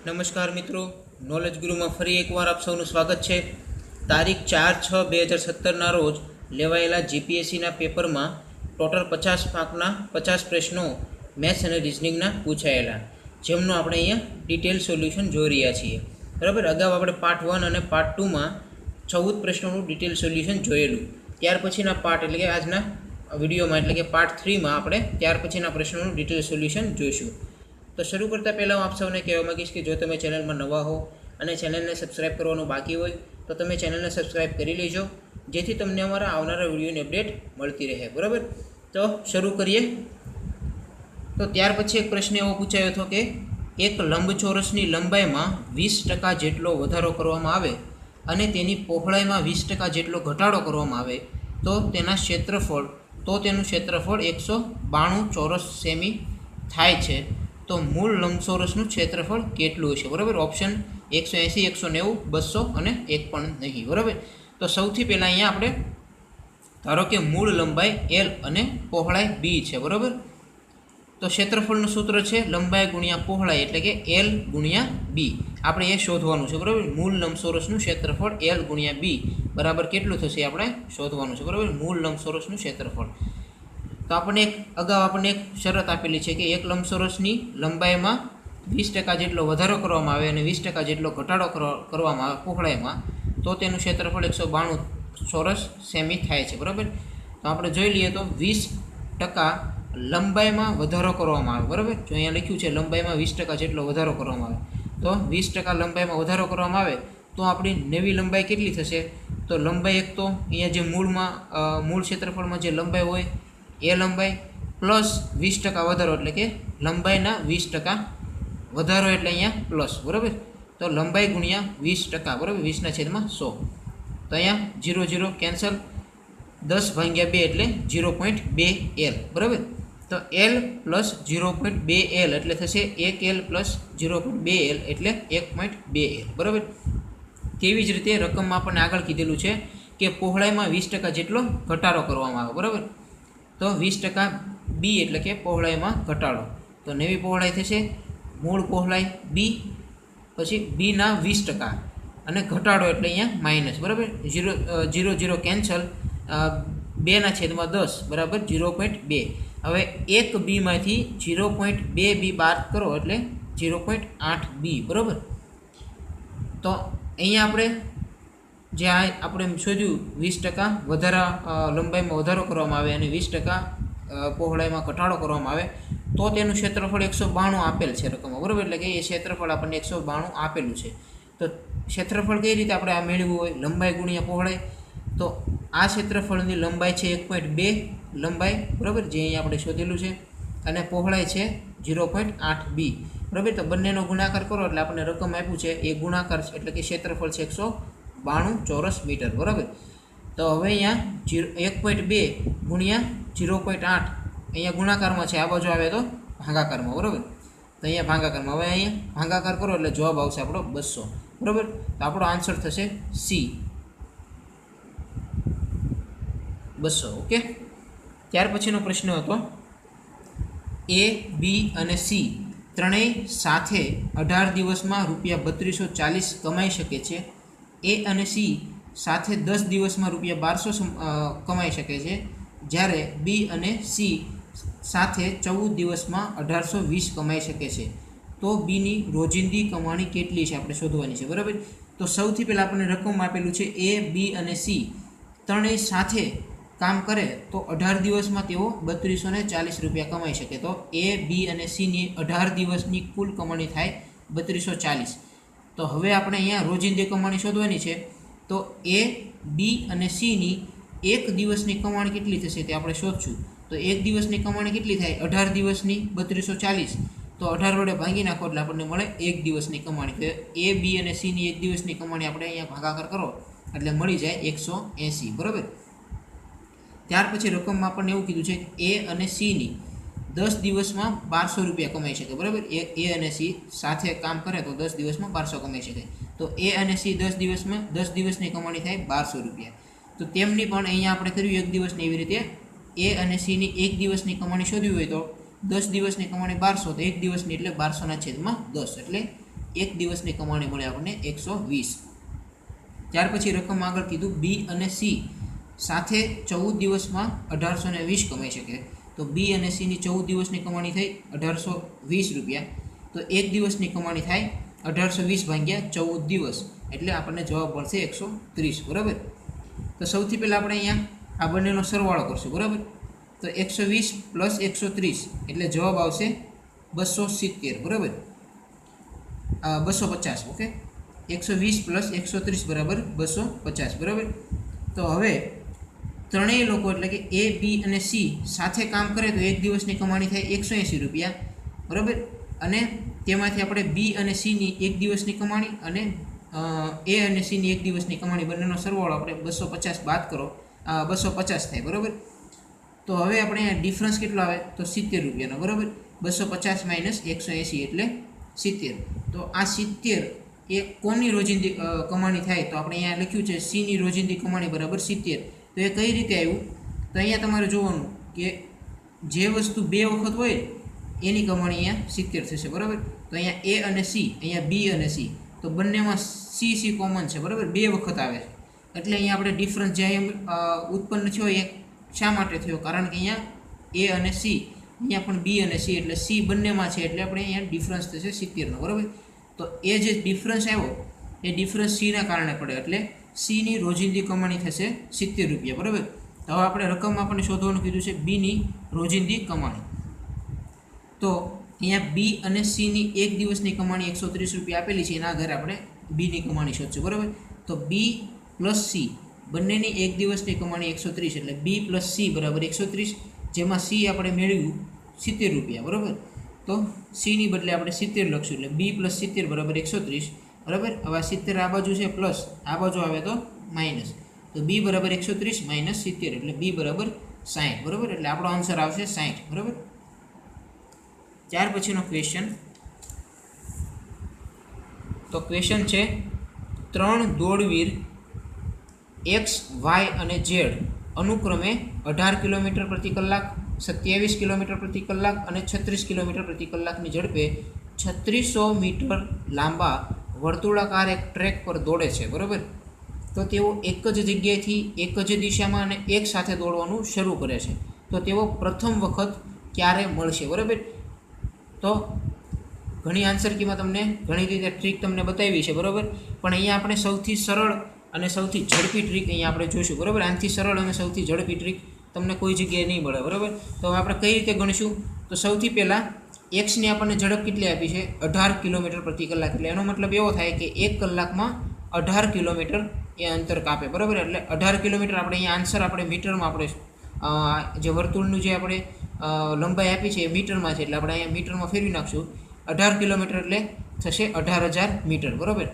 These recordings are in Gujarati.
નમસ્કાર મિત્રો, નોલેજ ગુરુમાં ફરી એકવાર આપ સૌનું સ્વાગત છે। તારીખ 4/6/2017ના રોજ લેવાયેલા જીપીએસસીના પેપરમાં ટોટલ 50 માર્કના 50 પ્રશ્નો મેથ્સ અને રિઝનિંગના પૂછાયેલા, જેમનું આપણે અહીંયા ડિટેલ સોલ્યુશન જોઈ રહ્યા છીએ। બરાબર, અગાઉ આપણે પાર્ટ 1 અને પાર્ટ 2માં 14 પ્રશ્નોનું ડિટેલ સોલ્યુશન જોયેલું। ત્યાર પછીના પાર્ટ એટલે કે આજના વિડીયોમાં એટલે કે પાર્ટ 3માં આપણે ત્યાર પછીના પ્રશ્નોનું ડિટેલ સોલ્યુશન જોઈશું। તો શરૂ કરતાં પહેલાં હું આપ સૌને કહેવા માગીશ કે જો તમે ચેનલમાં નવા હો અને ચેનલને સબસ્ક્રાઈબ કરવાનું બાકી હોય તો તમે ચેનલને સબસ્ક્રાઈબ કરી લેજો, જેથી તમને અમારા આવનારા વિડીયોની અપડેટ મળતી રહે। બરાબર, તો શરૂ કરીએ। તો ત્યાર પછી એક પ્રશ્ન એવો પૂછાયો હતો કે એક લંબચોરસની લંબાઈમાં 20% જેટલો વધારો કરવામાં આવે અને તેની પહોળાઈમાં 20% જેટલો ઘટાડો કરવામાં આવે તો તેનું ક્ષેત્રફળ 192 ચોરસ સેમી થાય છે। તો મૂળ લંબચોરસનું ક્ષેત્રફળ કેટલું હશે? બરાબર, ઓપ્શન 180, 190, 200 અને 1 પણ નહીં। બરાબર, તો સૌથી પહેલાં અહીંયા આપણે ધારો કે મૂળ લંબાઈ L અને પહોળાઈ B છે। બરાબર, તો ક્ષેત્રફળનું સૂત્ર છે લંબાઈ ગુણ્યા પહોળાઈ એટલે કે L ગુણ્યા B, આપણે એ શોધવાનું છે। બરાબર, મૂળ લંબચોરસનું ક્ષેત્રફળ L ગુણ્યા B બરાબર કેટલું થશે આપણે શોધવાનું છે। બરાબર, મૂળ લંબચોરસનું ક્ષેત્રફળ। તો આપણને એક શરત આપેલી છે કે એક લંબચોરસની લંબાઈમાં 20% જેટલો વધારો કરવામાં આવે અને 20% જેટલો ઘટાડો કરવામાં આવે પહોળાઈમાં તો તેનું ક્ષેત્રફળ 192 ચોરસ સેમી થાય છે। બરાબર, તો આપણે જોઈ લઈએ તો 20% લંબાઈમાં વધારો કરવામાં આવે। બરાબર, જો અહીંયા લખ્યું છે લંબાઈમાં 20% જેટલો વધારો કરવામાં આવે તો 20% લંબાઈમાં વધારો કરવામાં આવે તો આપણી નવી લંબાઈ કેટલી થશે? તો લંબાઈ એક તો અહીંયા જે મૂળ ક્ષેત્રફળમાં જે લંબાઈ હોય એ લંબાઈ પ્લસ 20% વધારો એટલે કે લંબાઈના 20% વધારો એટલે અહીંયા પ્લસ। બરાબર, તો લંબાઈ ગુણ્યા 20%, બરાબર, 20/100, તો અહીંયા 0 0 કેન્સલ, 10/2 એટલે 0.2L। બરાબર, તો L પ્લસ 0.2L એટલે થશે 1L પ્લસ 0.2L એટલે 1.2L। બરાબર, તેવી જ રીતે રકમમાં આપણને આગળ કીધેલું છે કે પહોળાઈમાં 20% જેટલો ઘટાડો કરવામાં આવે। બરાબર, તો 20% B એટલે કે પહોળાઈમાં ઘટાડો, તો નવી પહોળાઈ થશે મૂળ પહોળાઈ B પછી Bના 20% અને ઘટાડો એટલે અહીંયા માઇનસ। બરાબર, 0 0 કેન્સલ, 2/10 બરાબર 0.2। હવે 1 બીમાંથી 0.2B બાદ કરો એટલે 0.8B। બરાબર, તો અહીંયા આપણે શોધ્યું 20% વધારા લંબાઈમાં વધારો કરવામાં આવે અને 20% પહોળાઈમાં ઘટાડો કરવામાં આવે તો તેનું ક્ષેત્રફળ 192 આપેલ છે રકમમાં। બરાબર, એટલે કે એ ક્ષેત્રફળ આપણને 192 આપેલું છે। તો ક્ષેત્રફળ કઈ રીતે આપણે આ મેળવ્યું હોય? લંબાઈ ગુણ્યા પહોળાઈ, તો આ ક્ષેત્રફળની લંબાઈ છે 1.2 લંબાઈ, બરાબર, જે અહીંયા આપણે શોધેલું છે, અને પહોળાઈ છે 0.8B। બરાબર, તો બંનેનો ગુણાકાર કરો એટલે આપણને રકમ આપ્યું છે એ ગુણાકાર એટલે કે ક્ષેત્રફળ છે 192 ચોરસ મીટર। બરાબર, તો હવે અહીંયા 1.2 ગુણ્યા 0.8 અહીંયા ગુણાકારમાં છે, આ બાજુ આવે તો ભાગાકારમાં। બરાબર, તો અહીંયા ભાગાકારમાં, હવે અહીંયા ભાગાકાર કરો એટલે જવાબ આવશે આપણો 200। બરાબર, તો આપણો આન્સર થશે C 200। ઓકે, ત્યાર પછીનો પ્રશ્ન હતો A, B અને C ત્રણેય સાથે 18 દિવસમાં ₹3240 કમાઈ શકે છે। A અને C સાથે 10 દિવસમાં ₹1200 કમાઈ શકે છે, જ્યારે B અને C સાથે 14 દિવસમાં 1820 કમાઈ શકે છે। તો Bની રોજિંદી કમાણી કેટલી છે આપણે શોધવાની છે। બરાબર, તો સૌથી પહેલાં આપણને રકમ આપેલું છે A, B અને C ત્રણેય સાથે કામ કરે તો 18 દિવસમાં તેઓ ₹3240 કમાઈ શકે। તો A, B અને Cની 18 દિવસની કુલ કમાણી થાય 3240। તો હવે આપણે અહીંયા રોજિંદી કમાણી શોધવાની છે, તો A, B અને Cની એક દિવસની કમાણી કેટલી થશે તે આપણે શોધશું। તો એક દિવસની કમાણી કેટલી થાય? 18 દિવસની 3240, તો 18 વડે ભાંગી નાખો એટલે આપણને મળે એક દિવસની કમાણી। તો A, B અને Cની એક દિવસની કમાણી આપણે અહીંયા ભાગાકાર કરો એટલે મળી જાય 180। બરાબર, ત્યાર પછી રકમમાં આપણને એવું કીધું છે કે A અને Cની 10 દિવસમાં ₹1200 કમાઈ શકે। બરાબર, A અને C સાથે કામ કરે તો 10 દિવસમાં 1200 કમાઈ શકે। તો A અને C 10 દિવસની કમાણી થાય ₹1200। તો તેમની પણ અહીંયા આપણે કર્યું એક દિવસની, એવી રીતે A અને Cની એક દિવસની કમાણી શોધવી હોય તો 10 દિવસની કમાણી 1200, તો એક દિવસની એટલે 1200/10 એટલે એક દિવસની કમાણી મળે આપણને 120. ત્યાર પછી રકમ આગળ કીધું બી અને સી સાથે 14 દિવસમાં 1820 કમાઈ શકે. તો બી અને સીની 14 દિવસની કમાણી થઈ 1820 રૂપિયા. તો એક દિવસની કમાણી થાય 1820 ભાગ્યા 14 દિવસ, એટલે આપણને જવાબ મળશે 130. બરાબર. તો સૌથી પહેલાં આપણે અહીંયા આ બંનેનો સરવાળો કરશું. બરાબર. તો 120 પ્લસ 130 એટલે જવાબ આવશે 270. બરાબર. 250. ઓકે. 120 પ્લસ 130 બરાબર 250. બરાબર. તો હવે ત્રણેય લોકો એટલે કે એ, બી અને સી સાથે કામ કરે તો એક દિવસની કમાણી થાય 180 રૂપિયા. બરાબર. અને તેમાંથી આપણે બી અને સીની એક દિવસની કમાણી અને એ અને સીની એક દિવસની કમાણી બંનેનો સરવાળો આપણે 250 બાદ કરો, 250 થાય. બરાબર. તો હવે આપણે અહીંયા ડિફરન્સ કેટલો આવે તો 70 રૂપિયાનો. બરાબર. 250 માઇનસ 180 એટલે 70. તો આ 70 એ કોની રોજિંદી કમાણી થાય તો આપણે અહીંયા લખ્યું છે સીની રોજિંદી કમાણી બરાબર 70. તો એ કઈ રીતે આવ્યું તો અહીંયા તમારે જોવાનું કે જે વસ્તુ બે વખત હોય એની કમાણી અહીંયા 70 થશે. બરાબર. તો અહીંયા એ અને સી, અહીંયા બી અને સી, તો બંનેમાં સી કોમન છે. બરાબર. બે વખત આવે છે એટલે અહીંયા આપણે ડિફરન્સ જે ઉત્પન્ન થયો એ શા માટે થયો, કારણ કે અહીંયા એ અને સી, અહીંયા પણ બી અને સી એટલે સી બંનેમાં છે એટલે આપણે અહીંયા ડિફરન્સ થશે 70નો. બરાબર. તો એ જે ડિફરન્સ આવ્યો એ ડિફરન્સ સીના કારણે પડે એટલે સીની રોજિંદી કમાણી થશે 70 રૂપિયા. બરાબર. તો હવે આપણે રકમ આપણને શોધવાનું કીધું છે બીની રોજિંદી કમાણી. તો અહીંયા બી અને સીની એક દિવસની કમાણી 130 રૂપિયા આપેલી છે, એના આધારે આપણે બીની કમાણી શોધશું. બરાબર. તો બી પ્લસ સી બંનેની એક દિવસની કમાણી 130 એટલે બી પ્લસ સી બરાબર 130, જેમાં સી આપણે મેળવ્યું 70 રૂપિયા. બરાબર. તો સીની બદલે આપણે 70 લખશું એટલે બી પ્લસ 70 બરાબર 130. બરાબર. હવે 70 આ બાજુ છે પ્લસ, આ બાજુ આવે તો માઇનસ, તો બી બરાબર 130 માઇનસ 70 એટલે બી બરાબર 60. બરાબર. એટલે આપણો આન્સર આવશે 60. બરાબર. ત્યાર પછીનો ક્વેશ્ચન, તો ક્વેશ્ચન છે 3 દોડવીર એક્સ, વાય અને ઝેડ અનુક્રમે 18 કિલોમીટર પ્રતિ કલાક, 27 કિલોમીટર પ્રતિ કલાક અને 36 કિલોમીટર પ્રતિ કલાકની ઝડપે 3600 મીટર લાંબા વર્તુળાકાર એક ટ્રેક પર દોડે છે. બરાબર. તો તેઓ એક જ જગ્યાએથી એક જ દિશામાં અને એક સાથે દોડવાનું શરૂ કરે છે. તો તેઓ પ્રથમ વખત ક્યારે મળશે. બરાબર. તો ઘણી આન્સર કીમાં તમને ઘણી રીતે ટ્રીક તમને બતાવી છે. બરાબર. પણ અહીંયા આપણે સૌથી સરળ અને સૌથી ઝડપી ટ્રીક અહીંયા આપણે જોઈશું. બરાબર. આનાથી સરળ અને સૌથી ઝડપી ટ્રીક તમને કોઈ જગ્યાએ નહીં મળે. બરાબર. તો હવે આપણે કઈ રીતે ગણીશું તો સૌથી પહેલાં એક્સની આપણને ઝડપ કેટલી આપી છે 18 કિલોમીટર પ્રતિ કલાક, એટલે એનો મતલબ એવો થાય કે 1 કલાકમાં 18 કિલોમીટર એ અંતર કાપે. બરાબર. એટલે 18 કિલોમીટર આપણે અહીંયા આન્સર આપણે મીટરમાં આપણે જે વર્તુળનું જે આપણે લંબાઈ આપી છે એ મીટરમાં છે એટલે આપણે અહીંયા મીટરમાં ફેરવી નાખશું. 18 કિલોમીટર એટલે થશે 18,000 મીટર. બરાબર.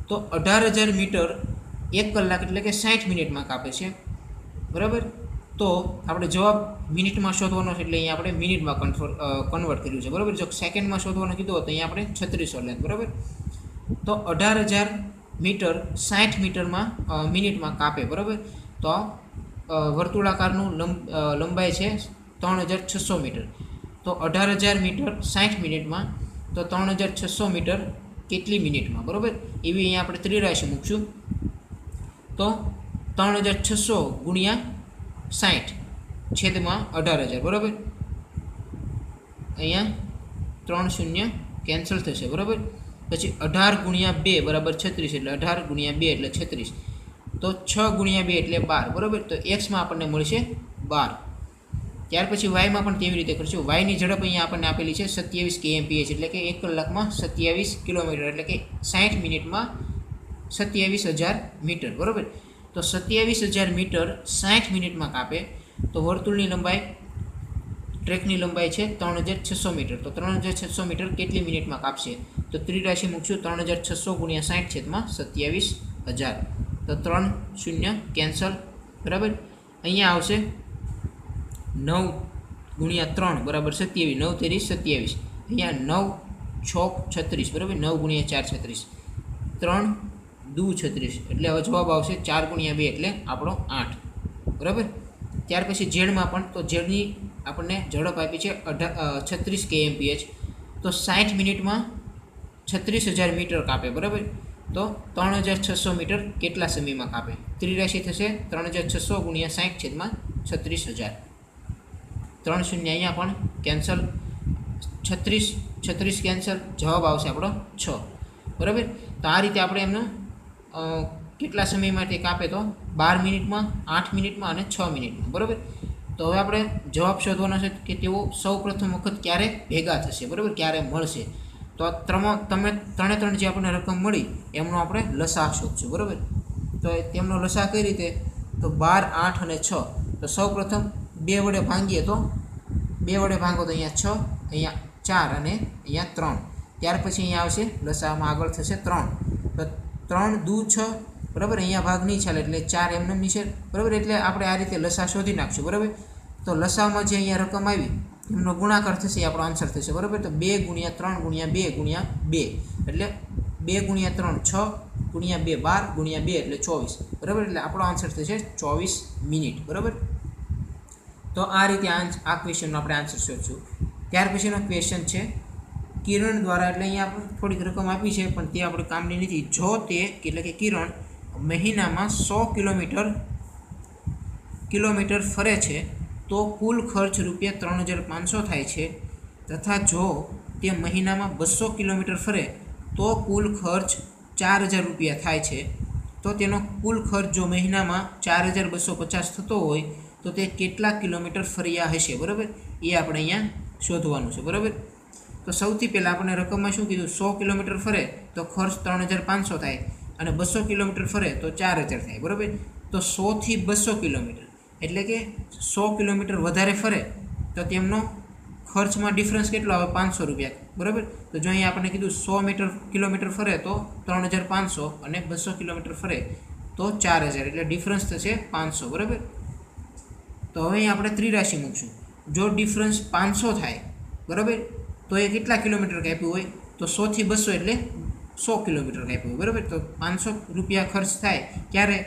તો 18,000 મીટર 1 કલાક એટલે કે 60 મિનિટમાં કાપે છે. બરાબર. તો આપણે જવાબ મિનિટમાં શોધવાનો છે એટલે અહીંયા આપણે મિનિટમાં કન્વર્ટ કર્યું છે. બરાબર. જો સેકન્ડમાં શોધવાનું કીધું હોય તો અહીંયા આપણે 3600 લેત. બરાબર. તો 18,000 મીટર 60 મીટરમાં મિનિટમાં કાપે. બરાબર. તો વર્તુળાકારનું લંબાઈ છે 3600 મીટર. તો 18,000 મીટર 60 મિનિટમાં, તો 3600 મીટર કેટલી મિનિટમાં. બરાબર. એવી અહીંયા આપણે ત્રિરાશી મૂકશું. તો 3600 ગુણ્યા 60 છેદમાં 18,000. બરાબર. અહીંયા 3 શૂન્ય કેન્સલ થશે. બરાબર. પછી 18 ગુણ્યા 2 બરાબર 36 એટલે 18 ગુણ્યા 2 એટલે 36. તો 6 ગુણ્યા 2 એટલે 12. બરાબર. તો એક્સમાં આપણને મળશે 12. ત્યાર પછી વાયમાં પણ તેવી રીતે કરશું. વાયની ઝડપ અહીંયા આપણને આપેલી છે 27 kmph એટલે કે 1 કલાકમાં 27 કિલોમીટર એટલે કે 60 મિનિટમાં 27,000 મીટર. બરાબર. તો 27,000 મીટર 60 મિનિટમાં કાપે તો વર્તુળની લંબાઈ, ટ્રેકની લંબાઈ છે 3,600 મીટર. તો 3,600 મીટર કેટલી મિનિટમાં કાપશે તો ત્રિરાશી મૂકશું 3,600 ગુણ્યા 60 છેદમાં 27,000. તો 3 શૂન્ય કેન્સલ. બરાબર. અહીંયા આવશે 9 ગુણ્યા 3 બરાબર 27, 9 તેરી 27. અહીંયા 9 6 36. બરાબર. 9 ગુણ્યા 4 36, 3 દુ 36 એટલે હવે જવાબ આવશે 4 ગુણ્યા 2 એટલે આપણો 8. બરાબર. ત્યાર પછી ઝેડમાં પણ, તો ઝેડની આપણને ઝડપ આપી છે 36 kmph. તો 60 મિનિટમાં 36,000 મીટર કાપે, બરાબર. તો 3,600 મીટર કેટલા સમયમાં કાપે? ત્રિરાશિ થશે 3,600 ગુણ્યા 60/36,000. 3 શૂન્ય અહીંયા પણ કેન્સલ, 36 કેન્સલ, જવાબ આવશે આપણો 6, બરાબર. તો આ રીતે આપણે એમનો કેટલા સમય માટે કાપે? તો 12 મિનિટમાં, 8 મિનિટમાં અને 6 મિનિટમાં, બરાબર. તો હવે આપણે જવાબ શોધવાનો છે કે તેઓ સૌ પ્રથમ વખત ક્યારે ભેગા થશે, બરાબર, ક્યારે મળશે. તો તમે ત્રણે જે આપણને રકમ મળી એમનો આપણે લસા શોધશું, બરાબર. તો તેમનો લસા કઈ રીતે? તો 12, 8 અને 6. તો સૌ પ્રથમ 2 વડે ભાંગીએ તો 2 વડે ભાંગો તો અહીંયા 6, અહીંયા 4 અને અહીંયા 3. ત્યાર પછી અહીંયા આવશે લસામાં આગળ થશે 3. તો 3 દુ 6, બરાબર. અહીંયા ભાગ નહીં ચાલે એટલે 4 એમને નીચે, બરાબર. એટલે આપણે આ રીતે લસા શોધી નાખશું, બરાબર. તો લસામાં જે અહીંયા રકમ આવી એમનો ગુણાકાર થશે, આપણો આન્સર થશે, બરાબર. તો 2 ગુણ્યા 3 ગુણ્યા 2 ગુણ્યા 2 એટલે 2 ગુણ્યા 3 6 ગુણ્યા 2 12 ગુણ્યા 2 એટલે 24, બરાબર. એટલે આપણો આન્સર થશે 24 મિનિટ, બરાબર. તો આ રીતે આ ક્વેશ્ચનનો આપણે આન્સર શોધશું. ત્યાર પછીનો ક્વેશ્ચન છે કિરણ દ્વારા, એટલે અહીંયા આપણે થોડીક રકમ આપી છે પણ તે આપણે કામની નથી. જો તે એટલે કે કિરણ મહિનામાં 100 કિલોમીટર ફરે છે તો કુલ ખર્ચ રૂપિયા 3,500 થાય છે, તથા જો તે મહિનામાં 200 કિલોમીટર ફરે તો કુલ ખર્ચ 4,000 રૂપિયા થાય છે. તો તેનો કુલ ખર્ચ જો મહિનામાં 4,250 થતો હોય તો તે કેટલા કિલોમીટર ફર્યા હશે, બરાબર. એ આપણે અહીંયા શોધવાનું છે, બરાબર. તો સૌથી પહેલાં આપણે રકમમાં શું કીધું? 100 કિલોમીટર ફરે તો ખર્ચ 3,500 થાય અને 200 કિલોમીટર ફરે તો 4,000 થાય, બરાબર. તો 100 થી 200 કિલોમીટર એટલે કે 100 કિલોમીટર વધારે ફરે તો તેમનો ખર્ચમાં ડિફરન્સ કેટલો આવે? 500 રૂપિયા, બરાબર. તો જો અહીંયા આપણે કીધું 100 કિલોમીટર ફરે તો 3,500 અને 200 કિલોમીટર ફરે તો 4,000 એટલે ડિફરન્સ થશે 500, બરાબર. તો હવે અહીં આપણે ત્રિરાશિ મૂકશું. જો ડિફરન્સ 500 થાય, બરાબર, તો એ કેટલા કિલોમીટર કાપ્યું હોય? તો 100 થી 200 એટલે 100 કિલોમીટર કાપ્યું હોય, બરાબર. તો 500 રૂપિયા ખર્ચ થાય ક્યારે?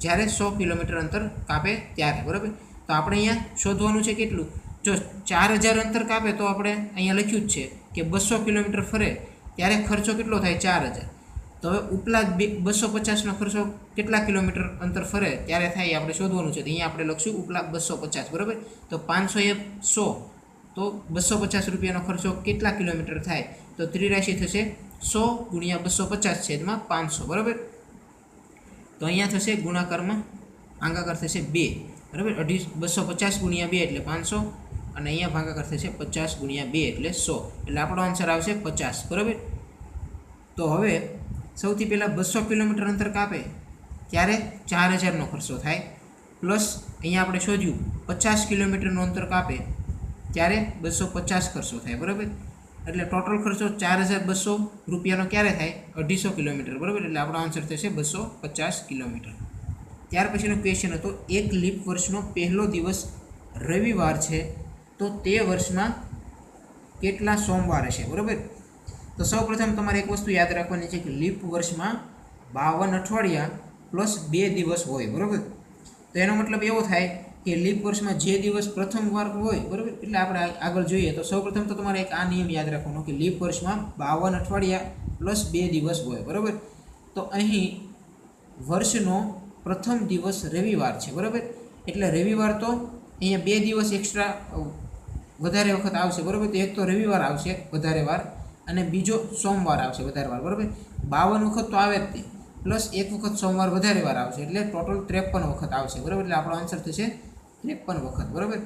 જ્યારે 100 કિલોમીટર અંતર કાપે ત્યારે, બરાબર. તો આપણે અહીંયા શોધવાનું છે કેટલું? જો 4,000 અંતર કાપે તો આપણે અહીંયા લખ્યું જ છે કે 200 કિલોમીટર ફરે ત્યારે ખર્ચો કેટલો થાય? 4,000. તો હવે ઉપલા 250નો ખર્ચો કેટલા કિલોમીટર અંતર ફરે ત્યારે થાય આપણે શોધવાનું છે. તો અહીંયા આપણે લખશું ઉપલા 250, બરાબર. તો 500 એ 100, તો 250 રૂપિયાનો ખર્ચો કેટલા કિલોમીટર થાય? તો ત્રિરાશિ થશે 100 ગુણ્યા 250 છેદમાં 500, બરાબર. તો અહીંયા થશે ગુણાકારમાં ભાગાકાર થશે 2, બરાબર. 250 ગુણ્યા 2 એટલે 500 અને અહીંયા ભાગાકાર થશે 50 ગુણ્યા 2 એટલે 100, એટલે આપણો આન્સર આવશે 50, બરાબર. તો હવે સૌથી પહેલાં 200 કિલોમીટર અંતર કાપે ત્યારે 4,000નો ખર્ચો થાય, પ્લસ અહીંયા આપણે શોધ્યું 50 કિલોમીટરનું અંતર કાપે ત્યારે 250 ખર્ચો થાય, બરાબર. એટલે ટોટલ ખર્ચો 4,200 રૂપિયાનો ક્યારે થાય? 250 કિલોમીટર, બરાબર. એટલે આપણો આન્સર થશે 250 કિલોમીટર. ત્યાર પછીનો ક્વેશ્ચન હતો એક લીપ વર્ષનો પહેલો દિવસ રવિવાર છે તો તે વર્ષમાં કેટલા સોમવાર હશે, બરાબર. તો સૌપ્રથમ તમારે એક વસ્તુ યાદ રાખવાની છે કે લીપ વર્ષમાં 52 અઠવાડિયા પ્લસ 2 દિવસ હોય, બરાબર. તો એનો મતલબ એવો થાય કે લીપ વર્ષમાં જે દિવસ પ્રથમ વાર હોય, બરાબર. એટલે આપણે આગળ જોઈએ તો સૌપ્રથમ તો તમારે એક આ નિયમ યાદ રાખવાનો કે લીપ વર્ષમાં 52 અઠવાડિયા પ્લસ 2 દિવસ હોય, બરાબર. તો અહીં વર્ષનો પ્રથમ દિવસ રવિવાર છે, બરાબર. એટલે રવિવાર તો અહીંયા 2 દિવસ એક્સ્ટ્રા વધારે વખત આવશે, બરાબર. તો એક તો રવિવાર આવશે વધારે વાર અને બીજો સોમવાર આવશે વધારે વાર, બરાબર. 52 વખત તો આવે જ તે, પ્લસ એક વખત સોમવાર વધારે વાર આવશે એટલે ટોટલ 53 વખત આવશે, બરાબર. એટલે આપણો આન્સર થશે 53 વખત, બરાબર.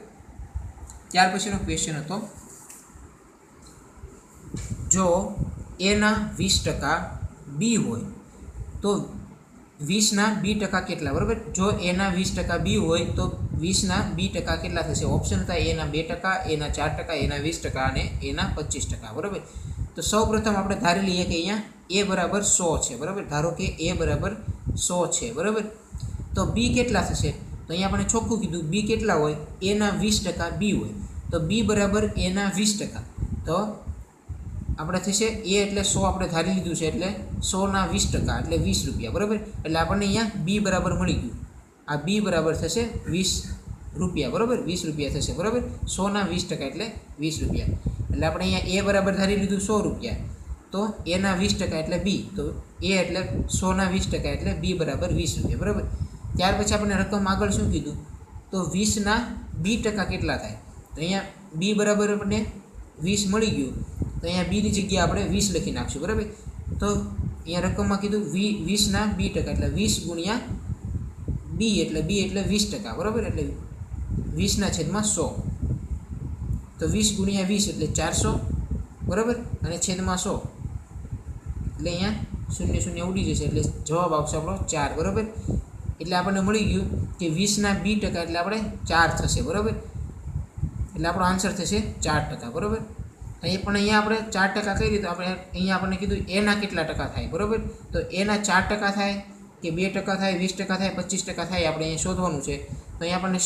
ત્યાર પછીનો ક્વેશ્ચન હતો જો એના 20% બી હોય તો 20ના બી ટકા કેટલા, બરાબર. જો એના 20% બી હોય તો 20ના બી ટકા કેટલા થશે? ઓપ્શન હતા એના 2%, એના 4%, એના 20% અને એના 25%, બરાબર. તો સૌ પ્રથમ આપણે ધારી લઈએ કે અહીંયા એ બરાબર 100 છે, બરાબર. ધારો કે એ બરાબર 100 છે, બરાબર. તો બી કેટલા થશે? તો અહીંયા આપણે ચોખ્ખું કીધું બી કેટલા હોય? એના 20% બી હોય. તો બી બરાબર એના 20%. તો આપણે થશે એ એટલે 100 આપણે ધારી લીધું છે એટલે 100ના 20% એટલે 20 રૂપિયા, બરાબર. એટલે આપણને અહીંયા બી બરાબર મળી ગયું. આ બી બરાબર થશે 20 રૂપિયા, બરાબર. 20 રૂપિયા થશે, બરાબર. 100ના 20% એટલે 20 રૂપિયા. એટલે આપણે અહીંયા એ બરાબર ધારી લીધું 100 રૂપિયા. તો એના 20% એટલે બી, તો એ એટલે 100ના 20% એટલે બી બરાબર 20 રૂપિયા, બરાબર. ત્યાર પછી આપણે રકમ આગળ શું કીધું, તો 20ના બી ટકા કેટલા થાય, તો અહીંયા બી બરાબર આપણને 20 મળી ગયું, તો અહીંયા બીની જગ્યાએ આપણે 20 લખી નાખશું, બરાબર. તો અહીંયા રકમમાં કીધું 20ના બી ટકા એટલે 20 ગુણ્યા બી એટલે 20%, બરાબર. એટલે 20/100, તો 20 ગુણ્યા 20 એટલે 400, બરાબર, અને છેદમાં 100 એટલે અહીંયા 0 ઉડી જશે એટલે જવાબ આવશે આપણો 4, બરાબર. એટલે આપણને મળી ગયું કે 20ના બી ટકા એટલે આપણે 4 થશે, બરાબર. એટલે આપણો આન્સર થશે 4%, બરાબર. અહીંયા આપણે 4% કઈ રીતે, આપણે અહીંયા આપણને કીધું એના કેટલા ટકા થાય, બરાબર. તો એના 4% થાય કે 2% થાય, 20% થાય, 25% થાય, આપણે અહીંયા શોધવાનું છે. તો અહીંયા આપણને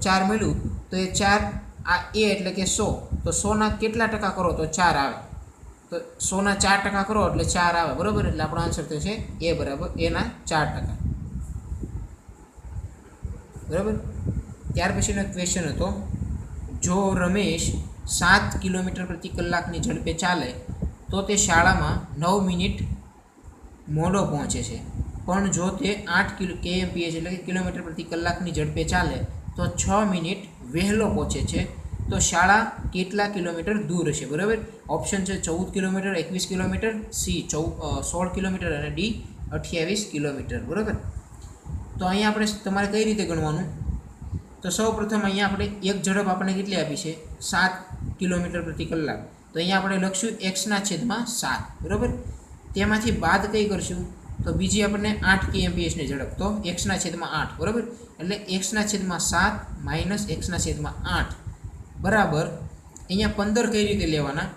4 મળ્યું, તો એ 4 આ એ એટલે કે 100, તો 100ના કેટલા ટકા કરો તો 4 આવે, તો 100ના 4% કરો એટલે 4 આવે, બરાબર. એટલે આપણો આન્સર થશે એ બરાબર એના 4%, બરાબર. ત્યાર પછીનો એક ક્વેશ્ચન હતો, જો રમેશ 7 કિલોમીટર પ્રતિ કલાકની ઝડપે ચાલે તો તે શાળામાં 9 મિનિટ મોડો પહોંચે છે, પણ જો તે 8 kmph એટલે કે કિલોમીટર પ્રતિ કલાકની ઝડપે ચાલે તો 6 મિનિટ વહેલો પહોંચે છે, તો શાળા કેટલા કિલોમીટર દૂર હશે, બરાબર. ઓપ્શન છે 14 કિલોમીટર, 21 કિલોમીટર, સી 16 કિલોમીટર અને ડી 28 કિલોમીટર, બરાબર. તો અહીંયા આપણે તમારે કઈ રીતે ગણવાનું, તો સૌપ્રથમ અહીંયા આપણે એક ઝડપ આપણને કેટલી આપી છે 7 કિલોમીટર પ્રતિ કલાક, તો અહીંયા આપણે લખશું x/7, બરાબર. તેમાંથી બાદ કઈ કરશું, તો બીજી આપણને 8 kmph ની ઝડપ, તો x/8, બરાબર. એટલે x/7 - x/8 બરાબર અહીંયા 15 કઈ રીતે લેવાના,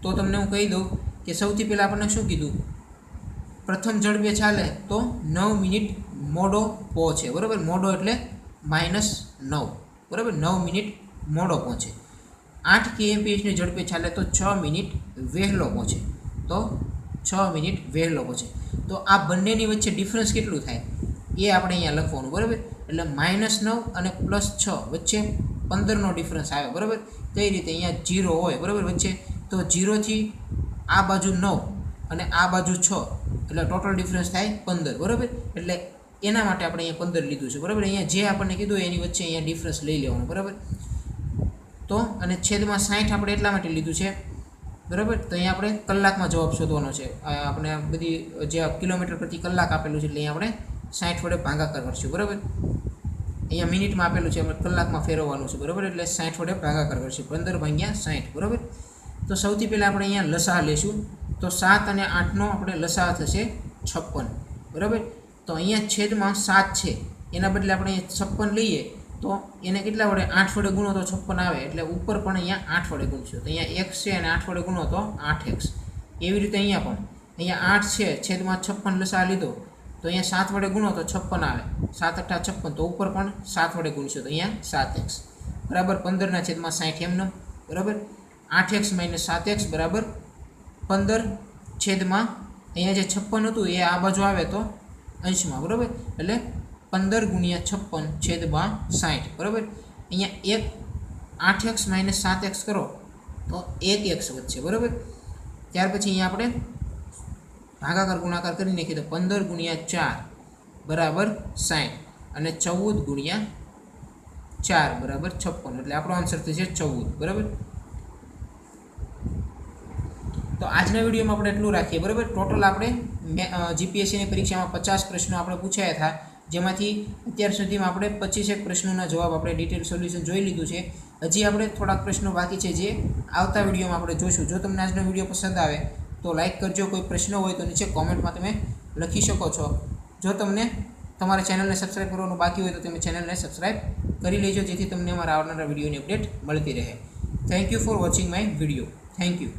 તો તમને હું કહી દઉં કે સૌથી પહેલાં આપણને શું કીધું, પ્રથમ ઝડપે ચાલે તો 9 મિનિટ મોડો પહોંચે, બરાબર. મોડો એટલે -9, બરાબર. 9 મિનિટ મોડો પહોંચે. 8 kmph ની ઝડપે ચાલે તો 6 મિનિટ વહેલો પહોંચે, તો 6 મિનિટ વહેલો પહોંચે. તો આ બંનેની વચ્ચે ડિફરન્સ કેટલું થાય એ આપણે અહીંયા લખવાનું, બરાબર. એટલે -9 અને +6 વચ્ચે 15નો ડિફરન્સ આવે, બરાબર. કઈ રીતે, અહીંયા 0 હોય, બરાબર, વચ્ચે, તો 0થી આ બાજુ 9 અને આ બાજુ 6 એટલે ટોટલ ડિફરન્સ થાય 15, બરાબર. એટલે એના માટે આપણે અહીંયા 15 લીધું છે, બરાબર. અહીંયા જે આપણને કીધું એની વચ્ચે અહીંયા ડિફરન્સ લઈ લેવાનું, બરાબર. તો અને છેદમાં 60 આપણે એટલા માટે લીધું છે, બરાબર. તો અહીંયા આપણે કલાકમાં જવાબ શોધવાનો છે, આપણે બધી જે કિલોમીટર પ્રતિ કલાક આપેલું છે એટલે અહીંયા આપણે 60 વડે ભાગાકાર કરશું, બરાબર. અહીંયા મિનિટમાં આપેલું છે, આપણે કલાકમાં ફેરવવાનું છે, બરાબર. એટલે 60 વડે ભાગાકાર કરશું, 15/60, બરાબર. તો સૌથી પહેલાં આપણે અહીંયા લસા લેશું, તો 7 અને 8નો આપણે લસા થશે 56, બરાબર. તો અહીંયા છેદમાં 7 છે, એના બદલે આપણે અહીંયા 56 લઈએ તો એને કેટલા વડે 8 વડે ગુણો તો 56 આવે, એટલે ઉપર પણ અહીંયા 8 વડે ગુણશું, તો અહીંયા x છે અને 8 વડે ગુણો તો 8x. એવી રીતે અહીંયા પણ અહીંયા 8 છે, છેદમાં 56 લસા લીધો, તો અહીંયા 7 વડે ગુણો તો 56 આવે, 7 × 8 = 56, તો ઉપર પણ 7 વડે ગુણશું, તો અહીંયા 7x, બરાબર. 15/60 એમનો, બરાબર. 8x - 7x બરાબર 15 છેદમાં અહીંયા જે 56 હતું એ આ બાજુ આવે તો અંશમાં, બરાબર. એટલે 15 × 56 / 60, બરાબર. અહીંયા 8x - 7x કરો તો 1x વધશે, બરાબર. ત્યાર પછી અહીંયા આપણે ભાગાકાર ગુણાકાર કરી નાખીએ તો 15 × 4 બરાબર 60 અને 14 × 4 બરાબર 56, એટલે આપણો આન્સર થશે 14, બરાબર. તો આજના વિડીયોમાં આપણે એટલું રાખીએ, બરાબર. ટોટલ આપણે જીપીએસસીની પરીક્ષામાં 50 પ્રશ્નો આપણે પૂછાયા હતા, જેમાંથી અત્યાર સુધીમાં આપણે 25 પ્રશ્નોના જવાબ આપણે ડિટેલ સોલ્યુશન જોઈ લીધું છે. હજી આપણે થોડાક પ્રશ્નો બાકી છે જે આવતા વિડીયોમાં આપણે જોઈશું. જો તમને આજનો વિડીયો પસંદ આવે તો લાઇક કરજો, કોઈ પ્રશ્ન હોય તો નીચે કોમેન્ટમાં તમે લખી શકો છો. જો તમને તમારા ચેનલને સબસ્ક્રાઈબ કરવાનું બાકી હોય તો તમે ચેનલને સબસ્ક્રાઈબ કરી લેજો, જેથી તમને અમારા આવનારા વિડીયોની અપડેટ મળતી રહે. Thank you for watching my video. Thank you.